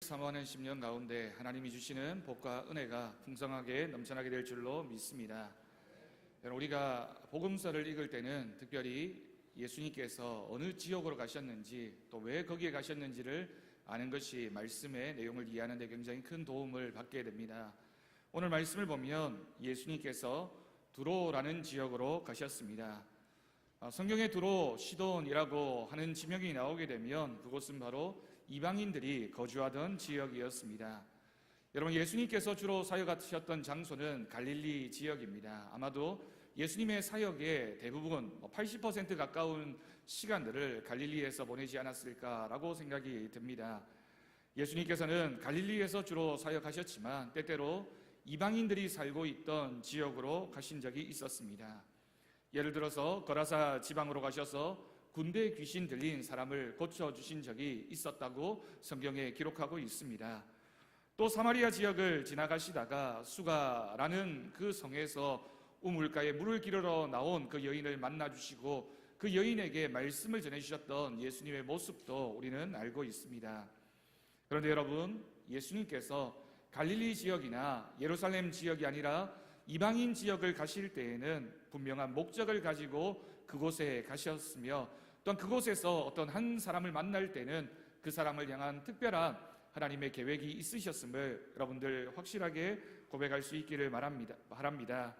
사모하는 10년 가운데 하나님이 주시는 복과 은혜가 풍성하게 넘쳐나게 될 줄로 믿습니다. 우리가 복음서를 읽을 때는 특별히 예수님께서 어느 지역으로 가셨는지 또 왜 거기에 가셨는지를 아는 것이 말씀의 내용을 이해하는 데 굉장히 큰 도움을 받게 됩니다. 오늘 말씀을 보면 예수님께서 두로라는 지역으로 가셨습니다. 성경에 두로, 시돈이라고 하는 지명이 나오게 되면 그곳은 바로 이방인들이 거주하던 지역이었습니다. 여러분, 예수님께서 주로 사역하셨던 장소는 갈릴리 지역입니다. 아마도 예수님의 사역의 대부분 80% 가까운 시간들을 갈릴리에서 보내지 않았을까라고 생각이 듭니다. 예수님께서는 갈릴리에서 주로 사역하셨지만 때때로 이방인들이 살고 있던 지역으로 가신 적이 있었습니다. 예를 들어서 거라사 지방으로 가셔서 군대 귀신 들린 사람을 고쳐주신 적이 있었다고 성경에 기록하고 있습니다. 또 사마리아 지역을 지나가시다가 수가라는 그 성에서 우물가에 물을 기르러 나온 그 여인을 만나주시고 그 여인에게 말씀을 전해주셨던 예수님의 모습도 우리는 알고 있습니다. 그런데 여러분, 예수님께서 갈릴리 지역이나 예루살렘 지역이 아니라 이방인 지역을 가실 때에는 분명한 목적을 가지고 그곳에 가셨으며 또한 그곳에서 어떤 한 사람을 만날 때는 그 사람을 향한 특별한 하나님의 계획이 있으셨음을 여러분들 확실하게 고백할 수 있기를 바랍니다.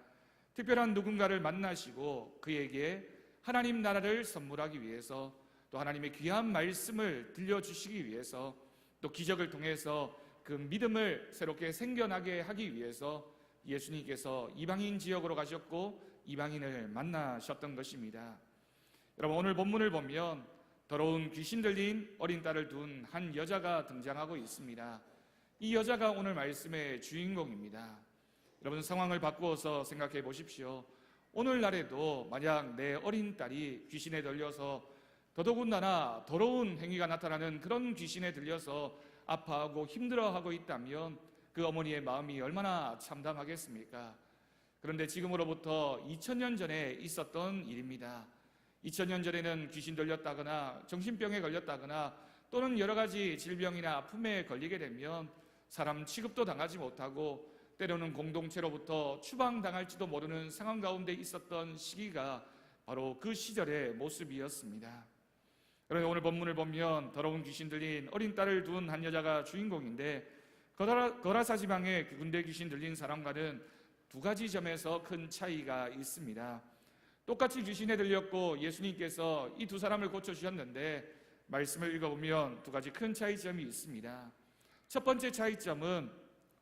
특별한 누군가를 만나시고 그에게 하나님 나라를 선물하기 위해서 또 하나님의 귀한 말씀을 들려주시기 위해서 또 기적을 통해서 그 믿음을 새롭게 생겨나게 하기 위해서 예수님께서 이방인 지역으로 가셨고 이방인을 만나셨던 것입니다. 여러분, 오늘 본문을 보면 더러운 귀신 들린 어린 딸을 둔 한 여자가 등장하고 있습니다. 이 여자가 오늘 말씀의 주인공입니다. 여러분, 상황을 바꾸어서 생각해 보십시오. 오늘날에도 만약 내 어린 딸이 귀신에 들려서 더더군다나 더러운 행위가 나타나는 그런 귀신에 들려서 아파하고 힘들어하고 있다면 그 어머니의 마음이 얼마나 참담하겠습니까? 그런데 지금으로부터 2000년 전에 있었던 일입니다. 2000년 전에는 귀신 들렸다거나 정신병에 걸렸다거나 또는 여러 가지 질병이나 아픔에 걸리게 되면 사람 취급도 당하지 못하고 때로는 공동체로부터 추방당할지도 모르는 상황 가운데 있었던 시기가 바로 그 시절의 모습이었습니다. 그런데 오늘 본문을 보면 더러운 귀신 들린 어린 딸을 둔 한 여자가 주인공인데 거라사 지방의 군대 귀신 들린 사람과는 두 가지 점에서 큰 차이가 있습니다. 똑같이 귀신에 들렸고 예수님께서 이 두 사람을 고쳐주셨는데 말씀을 읽어보면 두 가지 큰 차이점이 있습니다. 첫 번째 차이점은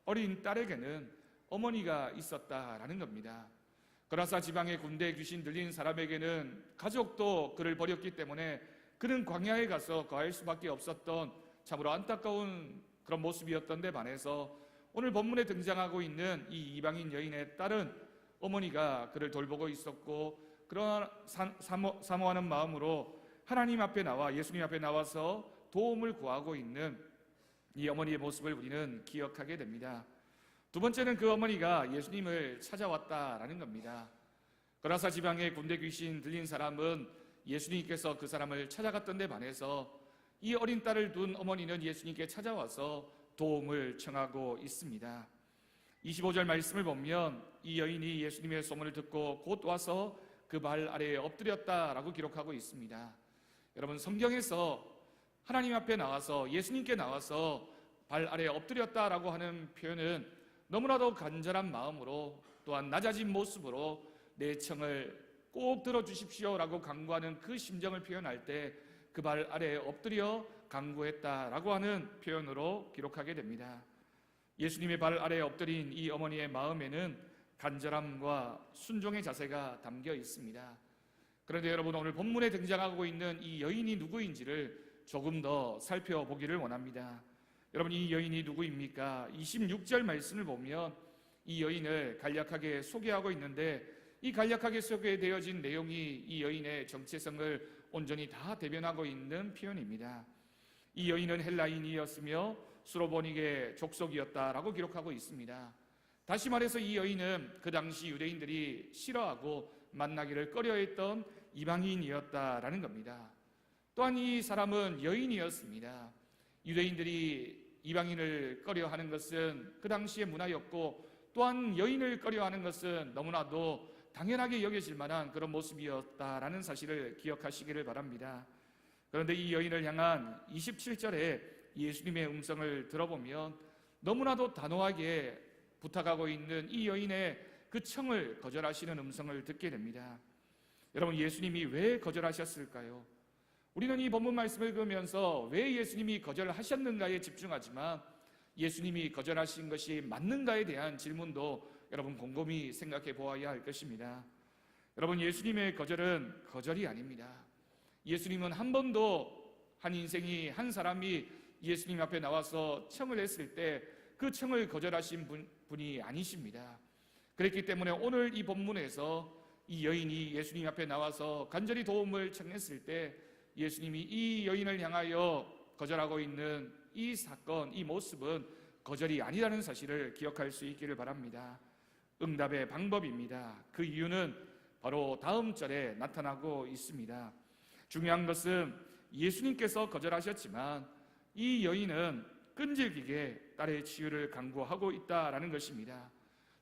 어린 딸에게는 어머니가 있었다라는 겁니다. 거라사 지방의 군대 귀신 들린 사람에게는 가족도 그를 버렸기 때문에 그는 광야에 가서 거할 수밖에 없었던 참으로 안타까운 그런 모습이었던 데 반해서 오늘 본문에 등장하고 있는 이 이방인 여인의 딸은 어머니가 그를 돌보고 있었고 그러나 사모하는 마음으로 하나님 앞에 나와 예수님 앞에 나와서 도움을 구하고 있는 이 어머니의 모습을 우리는 기억하게 됩니다. 두 번째는 그 어머니가 예수님을 찾아왔다라는 겁니다. 거라사 지방의 군대 귀신 들린 사람은 예수님께서 그 사람을 찾아갔던 데 반해서 이 어린 딸을 둔 어머니는 예수님께 찾아와서 도움을 청하고 있습니다. 25절 말씀을 보면 이 여인이 예수님의 소문을 듣고 곧 와서 그 발 아래에 엎드렸다라고 기록하고 있습니다. 여러분, 성경에서 하나님 앞에 나와서 예수님께 나와서 발 아래에 엎드렸다라고 하는 표현은 너무나도 간절한 마음으로 또한 낮아진 모습으로 내 청을 꼭 들어주십시오라고 간구하는 그 심정을 표현할 때 그 발 아래에 엎드려 간구했다라고 하는 표현으로 기록하게 됩니다. 예수님의 발 아래에 엎드린 이 어머니의 마음에는 간절함과 순종의 자세가 담겨 있습니다. 그런데 여러분, 오늘 본문에 등장하고 있는 이 여인이 누구인지를 조금 더 살펴보기를 원합니다. 여러분, 이 여인이 누구입니까? 26절 말씀을 보면 이 여인을 간략하게 소개하고 있는데 이 간략하게 소개되어진 내용이 이 여인의 정체성을 온전히 다 대변하고 있는 표현입니다. 이 여인은 헬라인이었으며 수로보닉의 족속이었다라고 기록하고 있습니다. 다시 말해서 이 여인은 그 당시 유대인들이 싫어하고 만나기를 꺼려했던 이방인이었다라는 겁니다. 또한 이 사람은 여인이었습니다. 유대인들이 이방인을 꺼려하는 것은 그 당시의 문화였고, 또한 여인을 꺼려하는 것은 너무나도 당연하게 여겨질 만한 그런 모습이었다라는 사실을 기억하시기를 바랍니다. 그런데 이 여인을 향한 27절에 예수님의 음성을 들어보면 너무나도 단호하게 부탁하고 있는 이 여인의 그 청을 거절하시는 음성을 듣게 됩니다. 여러분, 예수님이 왜 거절하셨을까요? 우리는 이 본문 말씀을 읽으면서 왜 예수님이 거절하셨는가에 집중하지만 예수님이 거절하신 것이 맞는가에 대한 질문도 여러분 곰곰이 생각해 보아야 할 것입니다. 여러분, 예수님의 거절은 거절이 아닙니다. 예수님은 한 번도 한 인생이, 한 사람이 예수님 앞에 나와서 청을 했을 때 그 청을 거절하신 분이 아니십니다. 그렇기 때문에 오늘 이 본문에서 이 여인이 예수님 앞에 나와서 간절히 도움을 청했을 때 예수님이 이 여인을 향하여 거절하고 있는 이 사건, 이 모습은 거절이 아니라는 사실을 기억할 수 있기를 바랍니다. 응답의 방법입니다. 그 이유는 바로 다음 절에 나타나고 있습니다. 중요한 것은 예수님께서 거절하셨지만 이 여인은 끈질기게 딸의 치유를 강구하고 있다라는 것입니다.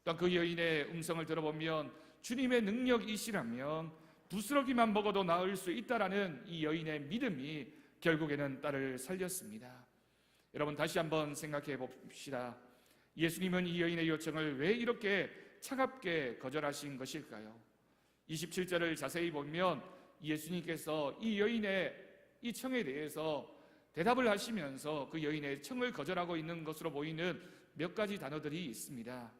또한 그 여인의 음성을 들어보면 주님의 능력이시라면 부스러기만 먹어도 나을 수 있다라는 이 여인의 믿음이 결국에는 딸을 살렸습니다. 여러분, 다시 한번 생각해 봅시다. 예수님은 이 여인의 요청을 왜 이렇게 차갑게 거절하신 것일까요? 27절을 자세히 보면 예수님께서 이 여인의 이 청에 대해서 대답을 하시면서 그 여인의 청을 거절하고 있는 것으로 보이는 몇 가지 단어들이 있습니다.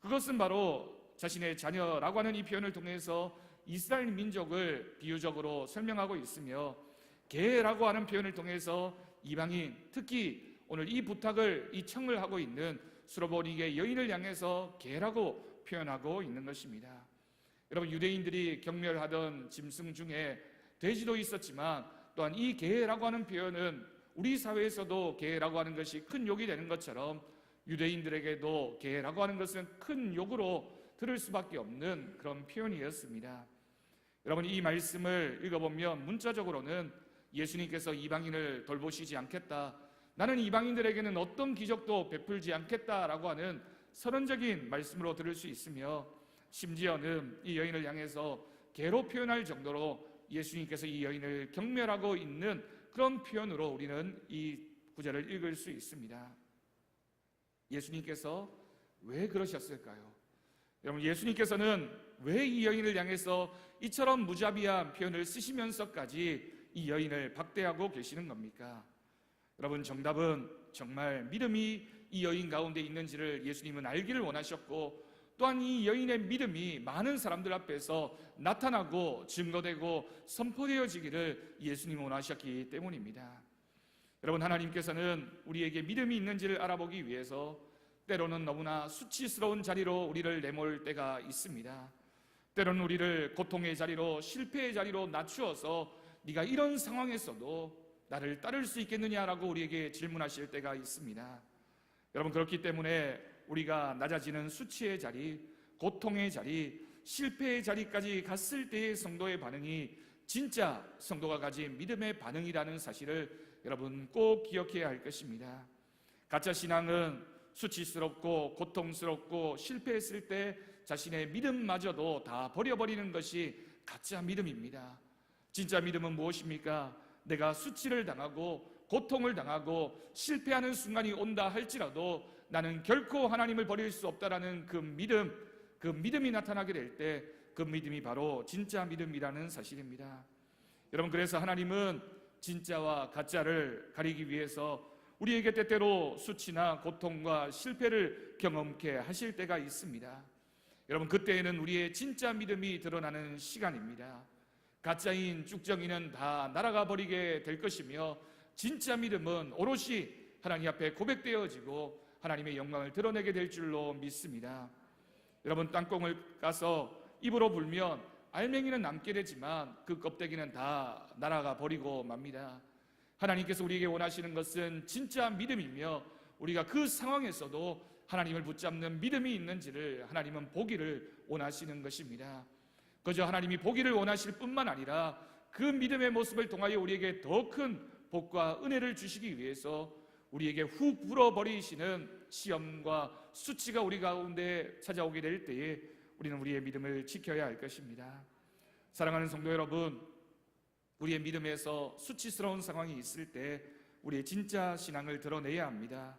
그것은 바로 자신의 자녀라고 하는 이 표현을 통해서 이스라엘 민족을 비유적으로 설명하고 있으며, 개라고 하는 표현을 통해서 이방인, 특히 오늘 이 부탁을, 이 청을 하고 있는 수로보니게 여인을 향해서 개라고 표현하고 있는 것입니다. 여러분, 유대인들이 경멸하던 짐승 중에 돼지도 있었지만 또한 이 개라고 하는 표현은 우리 사회에서도 개라고 하는 것이 큰 욕이 되는 것처럼 유대인들에게도 개라고 하는 것은 큰 욕으로 들을 수밖에 없는 그런 표현이었습니다. 여러분, 이 말씀을 읽어보면 문자적으로는 예수님께서 이방인을 돌보시지 않겠다, 나는 이방인들에게는 어떤 기적도 베풀지 않겠다라고 하는 선언적인 말씀으로 들을 수 있으며, 심지어는 이 여인을 향해서 개로 표현할 정도로 예수님께서 이 여인을 경멸하고 있는 그런 표현으로 우리는 이 구절을 읽을 수 있습니다. 예수님께서 왜 그러셨을까요? 여러분, 예수님께서는 왜 이 여인을 향해서 이처럼 무자비한 표현을 쓰시면서까지 이 여인을 박대하고 계시는 겁니까? 여러분, 정답은 정말 믿음이 이 여인 가운데 있는지를 예수님은 알기를 원하셨고, 또한 이 여인의 믿음이 많은 사람들 앞에서 나타나고 증거되고 선포되어지기를 예수님은 원하셨기 때문입니다. 여러분, 하나님께서는 우리에게 믿음이 있는지를 알아보기 위해서 때로는 너무나 수치스러운 자리로 우리를 내몰 때가 있습니다. 때로는 우리를 고통의 자리로, 실패의 자리로 낮추어서 네가 이런 상황에서도 나를 따를 수 있겠느냐라고 우리에게 질문하실 때가 있습니다. 여러분, 그렇기 때문에 우리가 낮아지는 수치의 자리, 고통의 자리, 실패의 자리까지 갔을 때의 성도의 반응이 진짜 성도가 가진 믿음의 반응이라는 사실을 여러분 꼭 기억해야 할 것입니다. 가짜 신앙은 수치스럽고 고통스럽고 실패했을 때 자신의 믿음마저도 다 버려버리는 것이 가짜 믿음입니다. 진짜 믿음은 무엇입니까? 내가 수치를 당하고 고통을 당하고 실패하는 순간이 온다 할지라도 나는 결코 하나님을 버릴 수 없다라는 그 믿음이 나타나게 될 때 그 믿음이 바로 진짜 믿음이라는 사실입니다. 여러분, 그래서 하나님은 진짜와 가짜를 가리기 위해서 우리에게 때때로 수치나 고통과 실패를 경험케 하실 때가 있습니다. 여러분, 그때에는 우리의 진짜 믿음이 드러나는 시간입니다. 가짜인 쭉정이는 다 날아가 버리게 될 것이며, 진짜 믿음은 오롯이 하나님 앞에 고백되어지고 하나님의 영광을 드러내게 될 줄로 믿습니다. 여러분, 땅콩을 까서 입으로 불면 알맹이는 남게 되지만 그 껍데기는 다 날아가 버리고 맙니다. 하나님께서 우리에게 원하시는 것은 진짜 믿음이며, 우리가 그 상황에서도 하나님을 붙잡는 믿음이 있는지를 하나님은 보기를 원하시는 것입니다. 그저 하나님이 보기를 원하실 뿐만 아니라 그 믿음의 모습을 통하여 우리에게 더 큰 복과 은혜를 주시기 위해서 우리에게 훅 불어버리시는 시험과 수치가 우리 가운데 찾아오게 될 때에 우리는 우리의 믿음을 지켜야 할 것입니다. 사랑하는 성도 여러분, 우리의 믿음에서 수치스러운 상황이 있을 때 우리의 진짜 신앙을 드러내야 합니다.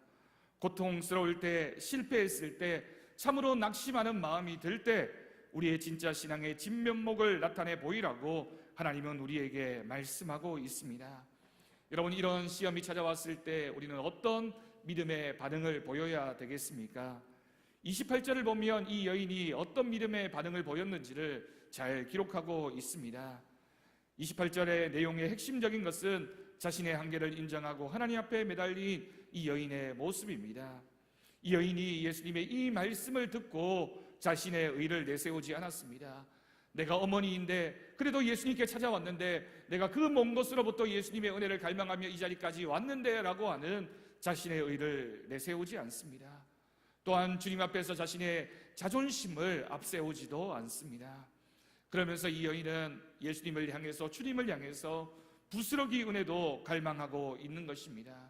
고통스러울 때, 실패했을 때, 참으로 낙심하는 마음이 들 때 우리의 진짜 신앙의 진면목을 나타내 보이라고 하나님은 우리에게 말씀하고 있습니다. 여러분, 이런 시험이 찾아왔을 때 우리는 어떤 믿음의 반응을 보여야 되겠습니까? 28절을 보면 이 여인이 어떤 믿음의 반응을 보였는지를 잘 기록하고 있습니다. 28절의 내용의 핵심적인 것은 자신의 한계를 인정하고 하나님 앞에 매달린 이 여인의 모습입니다. 이 여인이 예수님의 이 말씀을 듣고 자신의 의를 내세우지 않았습니다. 내가 어머니인데 그래도 예수님께 찾아왔는데, 내가 그 먼 곳으로부터 예수님의 은혜를 갈망하며 이 자리까지 왔는데 라고 하는 자신의 의를 내세우지 않습니다. 또한 주님 앞에서 자신의 자존심을 앞세우지도 않습니다. 그러면서 이 여인은 예수님을 향해서, 주님을 향해서 부스러기 은혜도 갈망하고 있는 것입니다.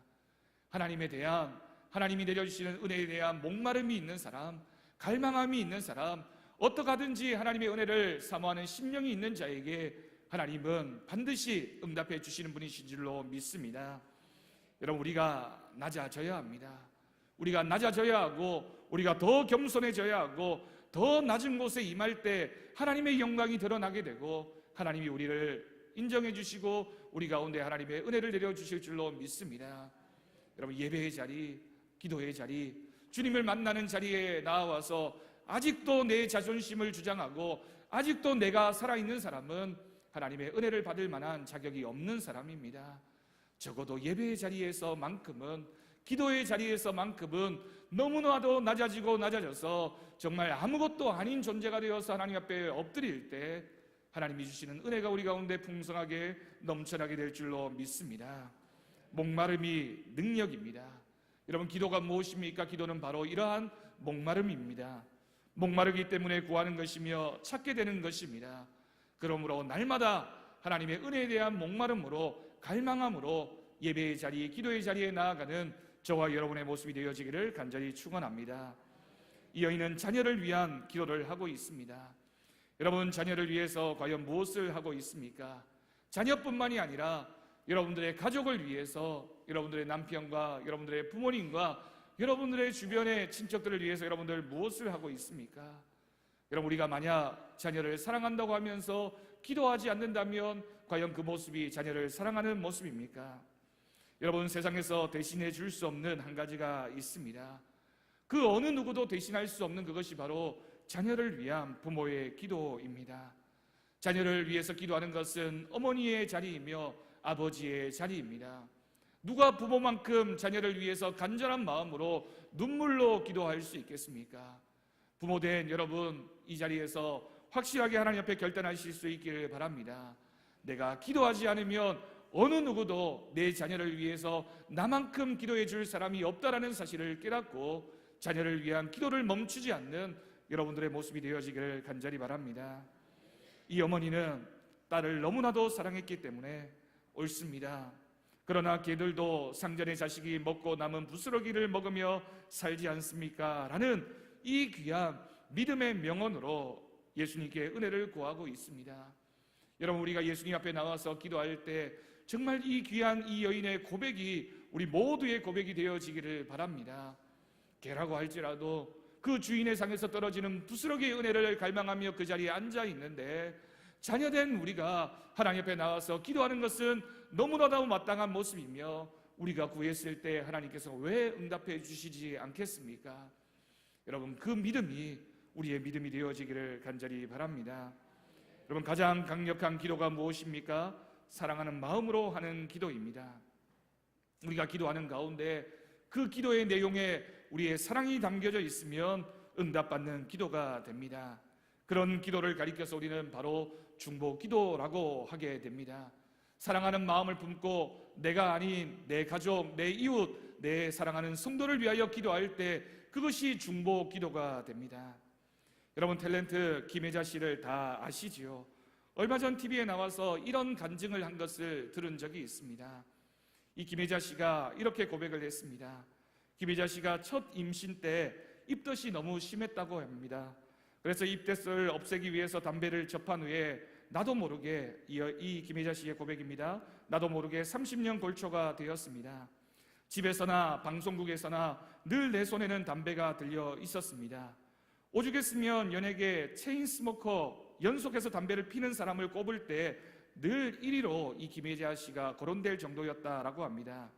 하나님에 대한, 하나님이 내려주시는 은혜에 대한 목마름이 있는 사람, 갈망함이 있는 사람, 어떡하든지 하나님의 은혜를 사모하는 심령이 있는 자에게 하나님은 반드시 응답해 주시는 분이신 줄로 믿습니다. 여러분, 우리가 낮아져야 합니다. 우리가 낮아져야 하고, 우리가 더 겸손해져야 하고, 더 낮은 곳에 임할 때 하나님의 영광이 드러나게 되고, 하나님이 우리를 인정해 주시고 우리 가운데 하나님의 은혜를 내려주실 줄로 믿습니다. 여러분, 예배의 자리, 기도의 자리, 주님을 만나는 자리에 나와서 아직도 내 자존심을 주장하고 아직도 내가 살아있는 사람은 하나님의 은혜를 받을 만한 자격이 없는 사람입니다. 적어도 예배의 자리에서만큼은, 기도의 자리에서만큼은 너무나도 낮아지고 낮아져서 정말 아무것도 아닌 존재가 되어서 하나님 앞에 엎드릴 때 하나님이 주시는 은혜가 우리 가운데 풍성하게 넘쳐나게 될 줄로 믿습니다. 목마름이 능력입니다. 여러분, 기도가 무엇입니까? 기도는 바로 이러한 목마름입니다. 목마르기 때문에 구하는 것이며 찾게 되는 것입니다. 그러므로 날마다 하나님의 은혜에 대한 목마름으로, 갈망함으로 예배의 자리, 기도의 자리에 나아가는 저와 여러분의 모습이 되어지기를 간절히 축원합니다. 이 여인은 자녀를 위한 기도를 하고 있습니다. 여러분, 자녀를 위해서 과연 무엇을 하고 있습니까? 자녀뿐만이 아니라 여러분들의 가족을 위해서, 여러분들의 남편과 여러분들의 부모님과 여러분들의 주변의 친척들을 위해서 여러분들 무엇을 하고 있습니까? 여러분, 우리가 만약 자녀를 사랑한다고 하면서 기도하지 않는다면 과연 그 모습이 자녀를 사랑하는 모습입니까? 여러분, 세상에서 대신해 줄 수 없는 한 가지가 있습니다. 그 어느 누구도 대신할 수 없는 그것이 바로 자녀를 위한 부모의 기도입니다. 자녀를 위해서 기도하는 것은 어머니의 자리이며 아버지의 자리입니다. 누가 부모만큼 자녀를 위해서 간절한 마음으로 눈물로 기도할 수 있겠습니까? 부모된 여러분, 이 자리에서 확실하게 하나님 앞에 결단하실 수 있기를 바랍니다. 내가 기도하지 않으면 어느 누구도 내 자녀를 위해서 나만큼 기도해 줄 사람이 없다라는 사실을 깨닫고 자녀를 위한 기도를 멈추지 않는 여러분들의 모습이 되어지기를 간절히 바랍니다. 이 어머니는 딸을 너무나도 사랑했기 때문에 옳습니다. 그러나 걔들도 상전의 자식이 먹고 남은 부스러기를 먹으며 살지 않습니까? 라는 이 귀한 믿음의 명언으로 예수님께 은혜를 구하고 있습니다. 여러분, 우리가 예수님 앞에 나와서 기도할 때 정말 이 귀한 이 여인의 고백이 우리 모두의 고백이 되어지기를 바랍니다. 개라고 할지라도 그 주인의 상에서 떨어지는 부스러기의 은혜를 갈망하며 그 자리에 앉아 있는데, 자녀된 우리가 하나님 앞에 나와서 기도하는 것은 너무나도 마땅한 모습이며 우리가 구했을 때 하나님께서 왜 응답해 주시지 않겠습니까? 여러분, 그 믿음이 우리의 믿음이 되어지기를 간절히 바랍니다. 여러분, 가장 강력한 기도가 무엇입니까? 사랑하는 마음으로 하는 기도입니다. 우리가 기도하는 가운데 그 기도의 내용에 우리의 사랑이 담겨져 있으면 응답받는 기도가 됩니다. 그런 기도를 가리켜서 우리는 바로 중보 기도라고 하게 됩니다. 사랑하는 마음을 품고 내가 아닌 내 가족, 내 이웃, 내 사랑하는 성도를 위하여 기도할 때 그것이 중보 기도가 됩니다. 여러분, 탤런트 김혜자 씨를 다 아시지요? 얼마 전 TV에 나와서 이런 간증을 한 것을 들은 적이 있습니다. 이 김혜자 씨가 이렇게 고백을 했습니다. 김혜자 씨가 첫 임신 때 입덧이 너무 심했다고 합니다. 그래서 입덧을 없애기 위해서 담배를 접한 후에 나도 모르게, 이 김혜자 씨의 고백입니다, 나도 모르게 30년 골초가 되었습니다. 집에서나 방송국에서나 늘 내 손에는 담배가 들려 있었습니다. 오죽했으면 연예계 체인스모커, 연속해서 담배를 피는 사람을 꼽을 때 늘 1위로 이 김혜자 씨가 거론될 정도였다라고 합니다.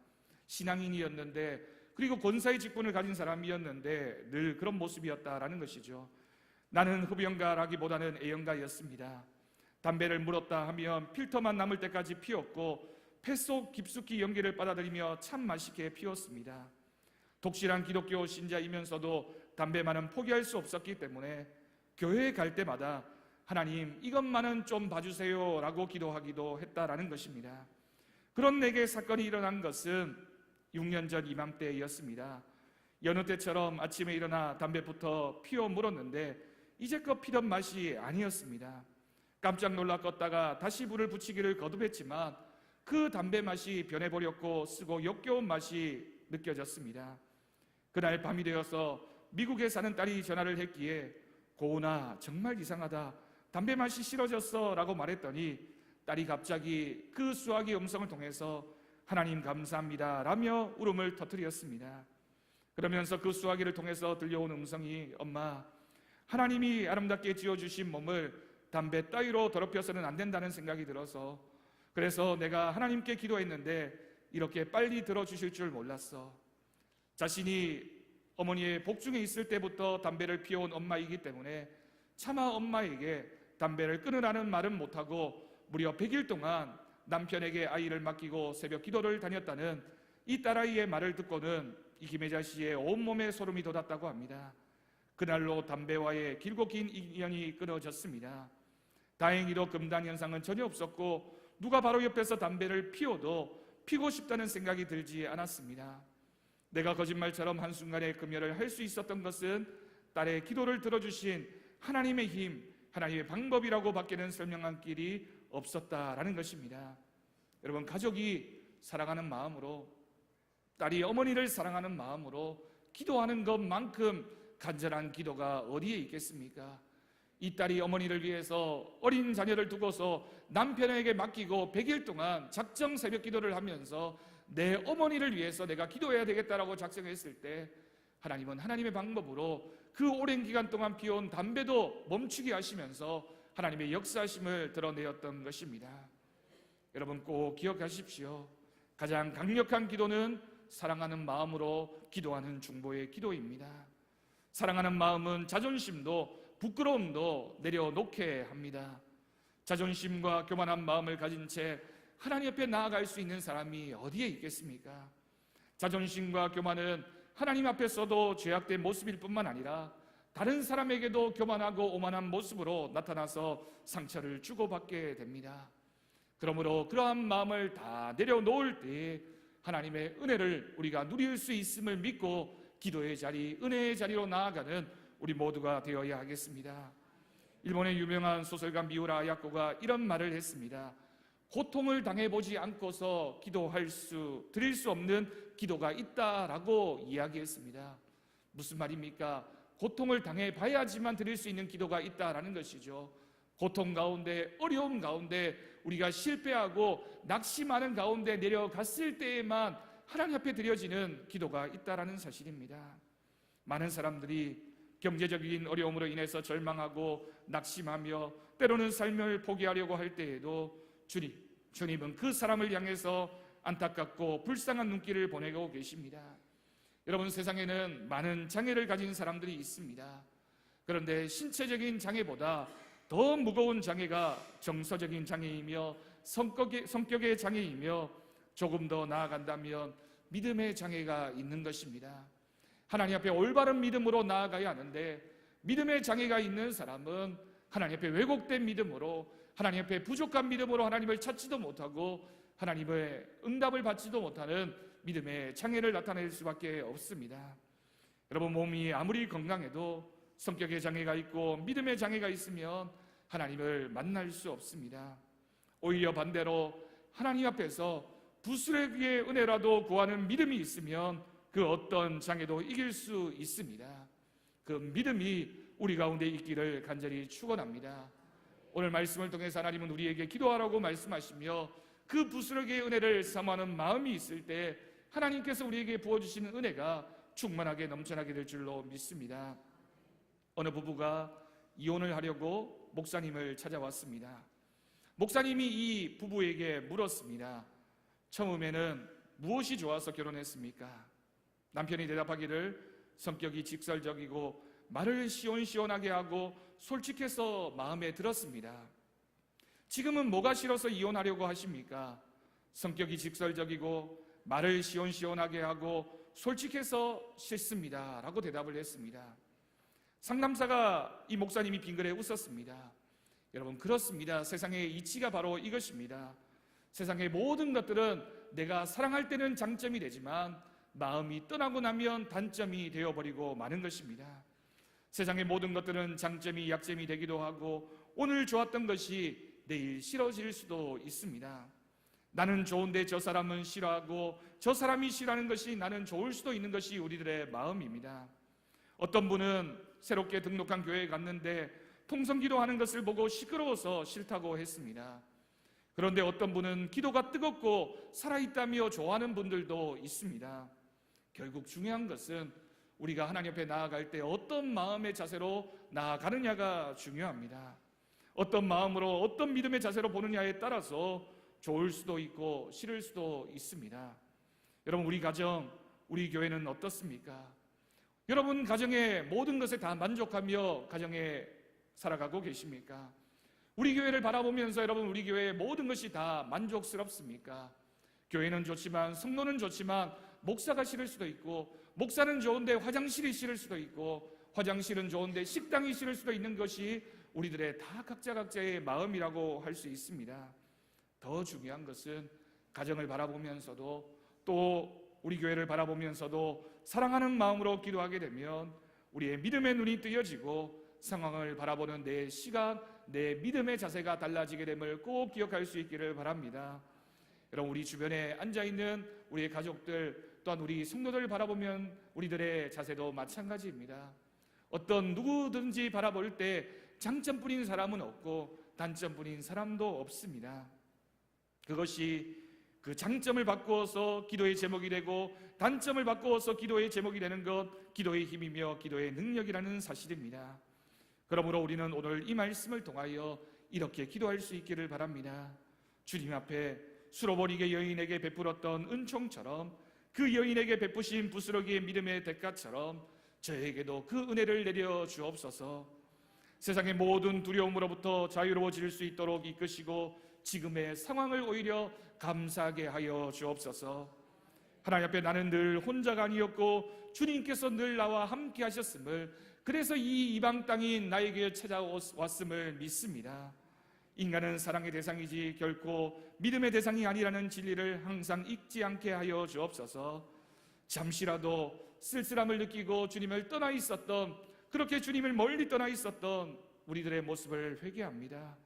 신앙인이었는데, 그리고 권사의 직분을 가진 사람이었는데 늘 그런 모습이었다라는 것이죠. 나는 흡연가라기보다는 애연가였습니다. 담배를 물었다 하면 필터만 남을 때까지 피웠고 폐 속 깊숙이 연기를 빨아들이며 참 맛있게 피웠습니다. 독실한 기독교 신자이면서도 담배만은 포기할 수 없었기 때문에 교회에 갈 때마다 하나님, 이것만은 좀 봐주세요 라고 기도하기도 했다라는 것입니다. 그런 내게 사건이 일어난 것은 6년 전 이맘때였습니다. 여느 때처럼 아침에 일어나 담배부터 피워 물었는데 이제껏 피던 맛이 아니었습니다. 깜짝 놀라 껐다가 다시 불을 붙이기를 거듭했지만 그 담배 맛이 변해버렸고 쓰고 역겨운 맛이 느껴졌습니다. 그날 밤이 되어서 미국에 사는 딸이 전화를 했기에 고은아, 정말 이상하다, 담배 맛이 싫어졌어 라고 말했더니 딸이 갑자기 그 수화기 음성을 통해서 하나님 감사합니다 라며 울음을 터뜨렸습니다. 그러면서 그 수화기를 통해서 들려온 음성이, 엄마, 하나님이 아름답게 지어주신 몸을 담배 따위로 더럽혀서는 안 된다는 생각이 들어서, 그래서 내가 하나님께 기도했는데 이렇게 빨리 들어주실 줄 몰랐어. 자신이 어머니의 복중에 있을 때부터 담배를 피워온 엄마이기 때문에 차마 엄마에게 담배를 끊으라는 말은 못하고 무려 100일 동안 남편에게 아이를 맡기고 새벽 기도를 다녔다는 이 딸아이의 말을 듣고는 이 김혜자 씨의 온몸에 소름이 돋았다고 합니다. 그날로 담배와의 길고 긴 인연이 끊어졌습니다. 다행히도 금단 현상은 전혀 없었고 누가 바로 옆에서 담배를 피워도 피고 싶다는 생각이 들지 않았습니다. 내가 거짓말처럼 한순간에 금연을 할 수 있었던 것은 딸의 기도를 들어주신 하나님의 힘, 하나님의 방법이라고 밖에는 설명할 길이 없었다라는 것입니다. 여러분, 가족이 사랑하는 마음으로, 딸이 어머니를 사랑하는 마음으로 기도하는 것만큼 간절한 기도가 어디에 있겠습니까? 이 딸이 어머니를 위해서 어린 자녀를 두고서 남편에게 맡기고 100일 동안 작정 새벽 기도를 하면서 내 어머니를 위해서 내가 기도해야 되겠다라고 작정했을 때 하나님은 하나님의 방법으로 그 오랜 기간 동안 피워온 담배도 멈추게 하시면서 하나님의 역사심을 드러내었던 것입니다. 여러분, 꼭 기억하십시오. 가장 강력한 기도는 사랑하는 마음으로 기도하는 중보의 기도입니다. 사랑하는 마음은 자존심도 부끄러움도 내려놓게 합니다. 자존심과 교만한 마음을 가진 채 하나님 앞에 나아갈 수 있는 사람이 어디에 있겠습니까? 자존심과 교만은 하나님 앞에서도 죄악된 모습일 뿐만 아니라 다른 사람에게도 교만하고 오만한 모습으로 나타나서 상처를 주고받게 됩니다. 그러므로 그러한 마음을 다 내려놓을 때 하나님의 은혜를 우리가 누릴 수 있음을 믿고 기도의 자리, 은혜의 자리로 나아가는 우리 모두가 되어야 하겠습니다. 일본의 유명한 소설가 미우라 아야코가 이런 말을 했습니다. 고통을 당해보지 않고서 드릴 수 없는 기도가 있다라고 이야기했습니다. 무슨 말입니까? 고통을 당해봐야지만 드릴 수 있는 기도가 있다라는 것이죠. 고통 가운데, 어려움 가운데 우리가 실패하고 낙심하는 가운데 내려갔을 때에만 하나님 앞에 드려지는 기도가 있다라는 사실입니다. 많은 사람들이 경제적인 어려움으로 인해서 절망하고 낙심하며 때로는 삶을 포기하려고 할 때에도 주님은 그 사람을 향해서 안타깝고 불쌍한 눈길을 보내고 계십니다. 여러분, 세상에는 많은 장애를 가진 사람들이 있습니다. 그런데 신체적인 장애보다 더 무거운 장애가 정서적인 장애이며 성격의 장애이며 조금 더 나아간다면 믿음의 장애가 있는 것입니다. 하나님 앞에 올바른 믿음으로 나아가야 하는데 믿음의 장애가 있는 사람은 하나님 앞에 왜곡된 믿음으로, 하나님 앞에 부족한 믿음으로 하나님을 찾지도 못하고 하나님의 응답을 받지도 못하는 믿음의 장애를 나타낼 수밖에 없습니다. 여러분, 몸이 아무리 건강해도 성격의 장애가 있고 믿음의 장애가 있으면 하나님을 만날 수 없습니다. 오히려 반대로 하나님 앞에서 부스러기의 은혜라도 구하는 믿음이 있으면 그 어떤 장애도 이길 수 있습니다. 그 믿음이 우리 가운데 있기를 간절히 축원합니다. 오늘 말씀을 통해서 하나님은 우리에게 기도하라고 말씀하시며 그 부스러기의 은혜를 사모하는 마음이 있을 때 하나님께서 우리에게 부어주시는 은혜가 충만하게 넘쳐나게 될 줄로 믿습니다. 어느 부부가 이혼을 하려고 목사님을 찾아왔습니다. 목사님이 이 부부에게 물었습니다. 처음에는 무엇이 좋아서 결혼했습니까? 남편이 대답하기를 성격이 직설적이고 말을 시원시원하게 하고 솔직해서 마음에 들었습니다. 지금은 뭐가 싫어서 이혼하려고 하십니까? 성격이 직설적이고 말을 시원시원하게 하고 솔직해서 싫습니다 라고 대답을 했습니다. 상담사가 이 목사님이 빙그레 웃었습니다. 여러분, 그렇습니다. 세상의 이치가 바로 이것입니다. 세상의 모든 것들은 내가 사랑할 때는 장점이 되지만 마음이 떠나고 나면 단점이 되어버리고 마는 것입니다. 세상의 모든 것들은 장점이 약점이 되기도 하고 오늘 좋았던 것이 내일 싫어질 수도 있습니다. 나는 좋은데 저 사람은 싫어하고 저 사람이 싫어하는 것이 나는 좋을 수도 있는 것이 우리들의 마음입니다. 어떤 분은 새롭게 등록한 교회에 갔는데 통성기도하는 것을 보고 시끄러워서 싫다고 했습니다. 그런데 어떤 분은 기도가 뜨겁고 살아있다며 좋아하는 분들도 있습니다. 결국 중요한 것은 우리가 하나님 앞에 나아갈 때 어떤 마음의 자세로 나아가느냐가 중요합니다. 어떤 마음으로 어떤 믿음의 자세로 보느냐에 따라서 좋을 수도 있고 싫을 수도 있습니다. 여러분, 우리 가정, 우리 교회는 어떻습니까? 여러분 가정의 모든 것에 다 만족하며 가정에 살아가고 계십니까? 우리 교회를 바라보면서 여러분, 우리 교회의 모든 것이 다 만족스럽습니까? 교회는 좋지만, 성도는 좋지만 목사가 싫을 수도 있고, 목사는 좋은데 화장실이 싫을 수도 있고, 화장실은 좋은데 식당이 싫을 수도 있는 것이 우리들의 다 각자의 마음이라고 할 수 있습니다. 더 중요한 것은 가정을 바라보면서도 또 우리 교회를 바라보면서도 사랑하는 마음으로 기도하게 되면 우리의 믿음의 눈이 뜨여지고 상황을 바라보는 내 시각, 내 믿음의 자세가 달라지게 됨을 꼭 기억할 수 있기를 바랍니다. 여러분, 우리 주변에 앉아있는 우리의 가족들 또한 우리 성도들 바라보면 우리들의 자세도 마찬가지입니다. 어떤 누구든지 바라볼 때 장점뿐인 사람은 없고 단점뿐인 사람도 없습니다. 그것이 그 장점을 바꾸어서 기도의 제목이 되고 단점을 바꾸어서 기도의 제목이 되는 것, 기도의 힘이며 기도의 능력이라는 사실입니다. 그러므로 우리는 오늘 이 말씀을 통하여 이렇게 기도할 수 있기를 바랍니다. 주님 앞에 수로버리게 여인에게 베풀었던 은총처럼 그 여인에게 베푸신 부스러기의 믿음의 대가처럼 저에게도 그 은혜를 내려 주옵소서. 세상의 모든 두려움으로부터 자유로워질 수 있도록 이끄시고 지금의 상황을 오히려 감사하게 하여 주옵소서. 하나님 앞에 나는 늘 혼자가 아니었고 주님께서 늘 나와 함께 하셨음을, 그래서 이 이방 땅인 나에게 찾아왔음을 믿습니다. 인간은 사랑의 대상이지 결코 믿음의 대상이 아니라는 진리를 항상 잊지 않게 하여 주옵소서. 잠시라도 쓸쓸함을 느끼고 주님을 떠나 있었던, 그렇게 주님을 멀리 떠나 있었던 우리들의 모습을 회개합니다.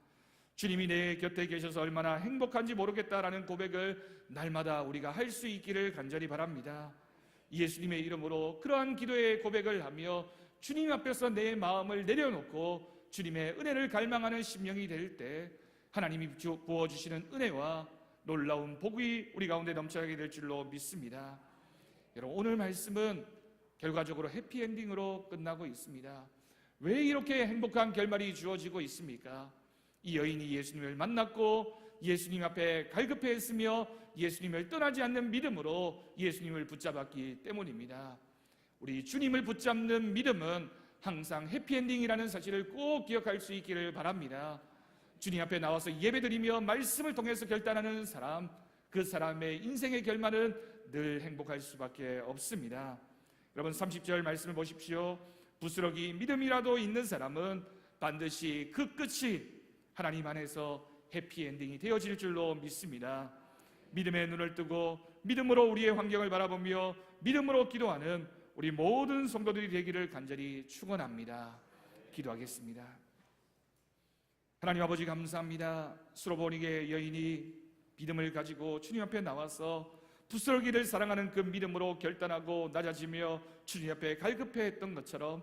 주님이 내 곁에 계셔서 얼마나 행복한지 모르겠다라는 고백을 날마다 우리가 할 수 있기를 간절히 바랍니다. 예수님의 이름으로 그러한 기도의 고백을 하며 주님 앞에서 내 마음을 내려놓고 주님의 은혜를 갈망하는 심령이 될 때 하나님이 부어주시는 은혜와 놀라운 복이 우리 가운데 넘쳐나게 될 줄로 믿습니다. 여러분, 오늘 말씀은 결과적으로 해피엔딩으로 끝나고 있습니다. 왜 이렇게 행복한 결말이 주어지고 있습니까? 이 여인이 예수님을 만났고 예수님 앞에 갈급해했으며 예수님을 떠나지 않는 믿음으로 예수님을 붙잡았기 때문입니다. 우리 주님을 붙잡는 믿음은 항상 해피엔딩이라는 사실을 꼭 기억할 수 있기를 바랍니다. 주님 앞에 나와서 예배드리며 말씀을 통해서 결단하는 사람, 그 사람의 인생의 결말은 늘 행복할 수밖에 없습니다. 여러분, 30절 말씀을 보십시오. 부스러기 믿음이라도 있는 사람은 반드시 그 끝이 하나님 안에서 해피엔딩이 되어질 줄로 믿습니다. 믿음의 눈을 뜨고 믿음으로 우리의 환경을 바라보며 믿음으로 기도하는 우리 모든 성도들이 되기를 간절히 축원합니다. 기도하겠습니다. 하나님 아버지, 감사합니다. 수로보니게 여인이 믿음을 가지고 주님 앞에 나와서 부스러기를 사랑하는 그 믿음으로 결단하고 낮아지며 주님 앞에 갈급해했던 것처럼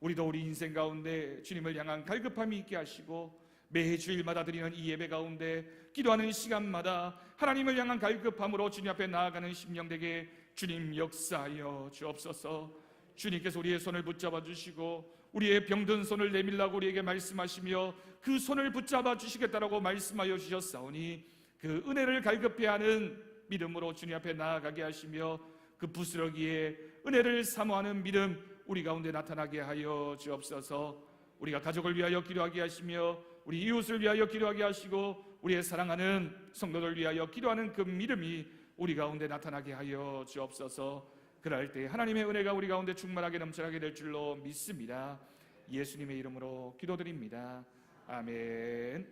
우리도 우리 인생 가운데 주님을 향한 갈급함이 있게 하시고 매 주일마다 드리는 이 예배 가운데 기도하는 시간마다 하나님을 향한 갈급함으로 주님 앞에 나아가는 심령 되게 주님 역사하여 주옵소서. 주님께서 우리의 손을 붙잡아 주시고 우리의 병든 손을 내밀라고 우리에게 말씀하시며 그 손을 붙잡아 주시겠다라고 말씀하여 주셨사오니 그 은혜를 갈급해하는 믿음으로 주님 앞에 나아가게 하시며 그 부스러기에 은혜를 사모하는 믿음 우리 가운데 나타나게 하여 주옵소서. 우리가 가족을 위하여 기도하게 하시며 우리 이웃을 위하여 기도하게 하시고 우리의 사랑하는 성도들 위하여 기도하는 그 믿음이 우리 가운데 나타나게 하여 주옵소서. 그럴 때 하나님의 은혜가 우리 가운데 충만하게 넘쳐나게 될 줄로 믿습니다. 예수님의 이름으로 기도드립니다. 아멘.